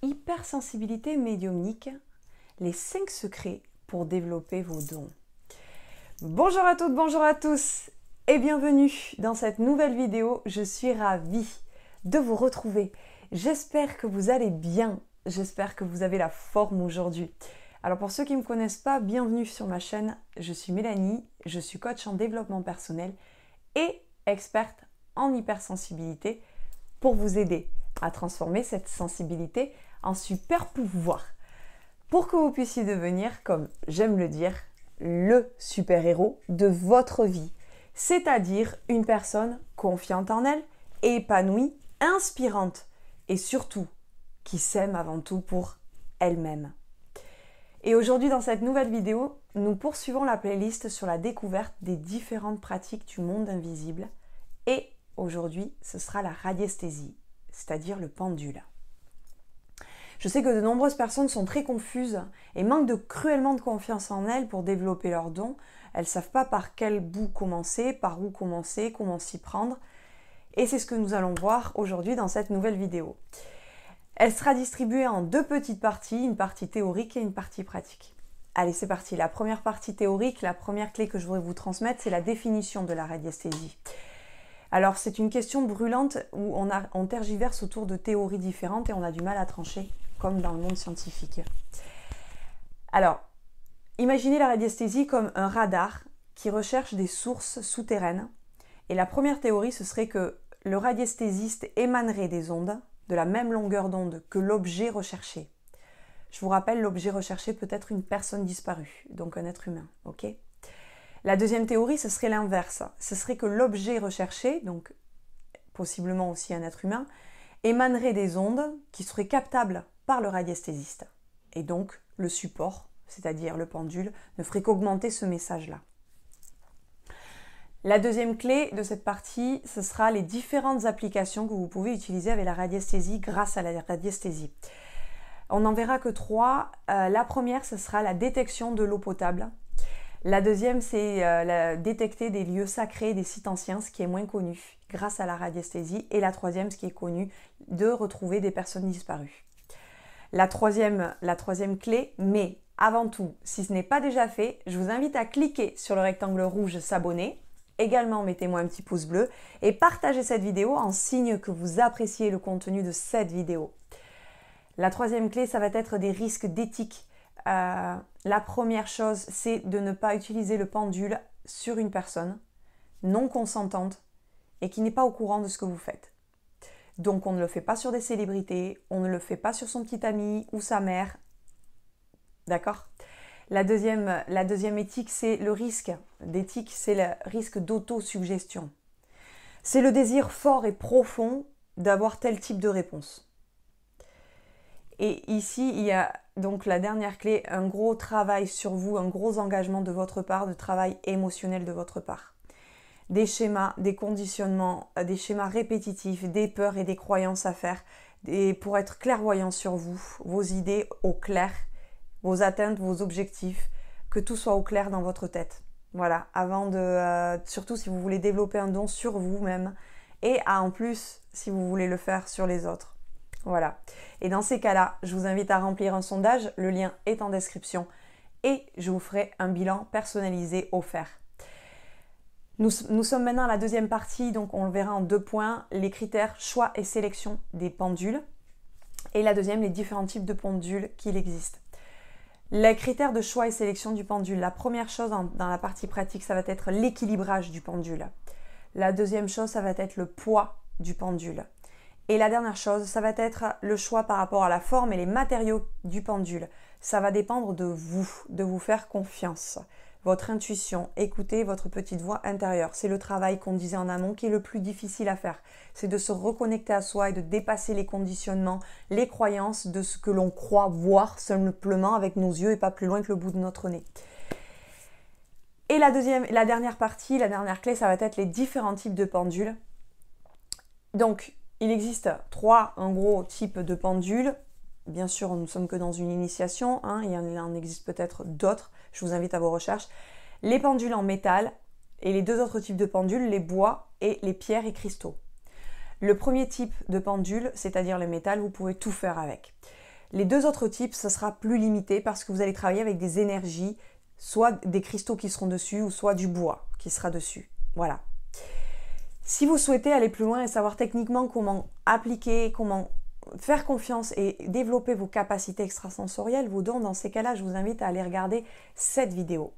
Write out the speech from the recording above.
hypersensibilité médiumnique, les 5 secrets pour développer vos dons. Bonjour à toutes, bonjour à tous et bienvenue dans cette nouvelle vidéo. Je suis ravie de vous retrouver. J'espère que vous allez bien, j'espère que vous avez la forme aujourd'hui. Alors pour ceux qui ne me connaissent pas, bienvenue sur ma chaîne. Je suis Mélanie, je suis coach en développement personnel et experte en hypersensibilité pour vous aider à transformer cette sensibilité en super pouvoir pour que vous puissiez devenir, comme j'aime le dire, le super-héros de votre vie, c'est-à-dire une personne confiante en elle, épanouie, inspirante et surtout qui s'aime avant tout pour elle-même. Et aujourd'hui, dans cette nouvelle vidéo, nous poursuivons la playlist sur la découverte des différentes pratiques du monde invisible. Et aujourd'hui, ce sera la radiesthésie, c'est-à-dire le pendule. Je sais que de nombreuses personnes sont très confuses et manquent cruellement de confiance en elles pour développer leurs dons. Elles ne savent pas par quel bout commencer, par où commencer, comment s'y prendre. Et c'est ce que nous allons voir aujourd'hui dans cette nouvelle vidéo. Elle sera distribuée en 2 petites parties, une partie théorique et une partie pratique. Allez, c'est parti. La première partie théorique, la première clé que je voudrais vous transmettre, c'est la définition de la radiesthésie. Alors, c'est une question brûlante où on tergiverse autour de théories différentes et on a du mal à trancher, comme dans le monde scientifique. Alors, imaginez la radiesthésie comme un radar qui recherche des sources souterraines. Et la première théorie, ce serait que le radiesthésiste émanerait des ondes de la même longueur d'onde que l'objet recherché. Je vous rappelle, l'objet recherché peut être une personne disparue, donc un être humain, ok ? La deuxième théorie, ce serait l'inverse. Ce serait que l'objet recherché, donc possiblement aussi un être humain, émanerait des ondes qui seraient captables par le radiesthésiste. Et donc, le support, c'est-à-dire le pendule, ne ferait qu'augmenter ce message-là. La deuxième clé de cette partie, ce sera les différentes applications que vous pouvez utiliser avec la radiesthésie grâce à la radiesthésie. On n'en verra que 3. La première, ce sera la détection de l'eau potable. La deuxième, c'est détecter des lieux sacrés, des sites anciens, ce qui est moins connu grâce à la radiesthésie. Et la troisième, ce qui est connu, de retrouver des personnes disparues. La troisième clé, mais avant tout, si ce n'est pas déjà fait, je vous invite à cliquer sur le rectangle rouge s'abonner. Également, mettez-moi un petit pouce bleu et partagez cette vidéo en signe que vous appréciez le contenu de cette vidéo. La troisième clé, ça va être des risques d'éthique. La première chose, c'est de ne pas utiliser le pendule sur une personne non consentante et qui n'est pas au courant de ce que vous faites. Donc, on ne le fait pas sur des célébrités, on ne le fait pas sur son petit ami ou sa mère. D'accord ? La deuxième éthique, c'est le risque d'éthique, c'est le risque d'autosuggestion. C'est le désir fort et profond d'avoir tel type de réponse. Et ici, il y a donc la dernière clé, un gros travail sur vous, un gros engagement de votre part, de travail émotionnel de votre part. Des schémas, des conditionnements, des schémas répétitifs, des peurs et des croyances à faire, pour être clairvoyant sur vous, vos idées au clair, vos atteintes, vos objectifs, que tout soit au clair dans votre tête. Voilà, avant de... surtout si vous voulez développer un don sur vous-même et en plus, si vous voulez le faire sur les autres. Voilà. Et dans ces cas-là, je vous invite à remplir un sondage, le lien est en description et je vous ferai un bilan personnalisé offert. Nous sommes maintenant à la deuxième partie, donc on le verra en 2 points, les critères choix et sélection des pendules et la deuxième, les différents types de pendules qu'il existe. Les critères de choix et sélection du pendule. La première chose dans la partie pratique, ça va être l'équilibrage du pendule. La deuxième chose, ça va être le poids du pendule. Et la dernière chose, ça va être le choix par rapport à la forme et les matériaux du pendule. Ça va dépendre de vous faire confiance. Votre intuition, écoutez votre petite voix intérieure. C'est le travail qu'on disait en amont qui est le plus difficile à faire. C'est de se reconnecter à soi et de dépasser les conditionnements, les croyances de ce que l'on croit voir simplement avec nos yeux et pas plus loin que le bout de notre nez. Et la dernière partie, la dernière clé, ça va être les différents types de pendules. Donc, il existe 3 en gros types de pendules. Bien sûr, nous ne sommes que dans une initiation, il y en existe peut-être d'autres, je vous invite à vos recherches. Les pendules en métal et les 2 autres types de pendules, les bois et les pierres et cristaux. Le premier type de pendule, c'est-à-dire le métal, vous pouvez tout faire avec. Les 2 autres types, ce sera plus limité parce que vous allez travailler avec des énergies, soit des cristaux qui seront dessus ou soit du bois qui sera dessus. Voilà. Si vous souhaitez aller plus loin et savoir techniquement comment appliquer, comment faire confiance et développer vos capacités extrasensorielles, vos dons, dans ces cas-là, je vous invite à aller regarder cette vidéo.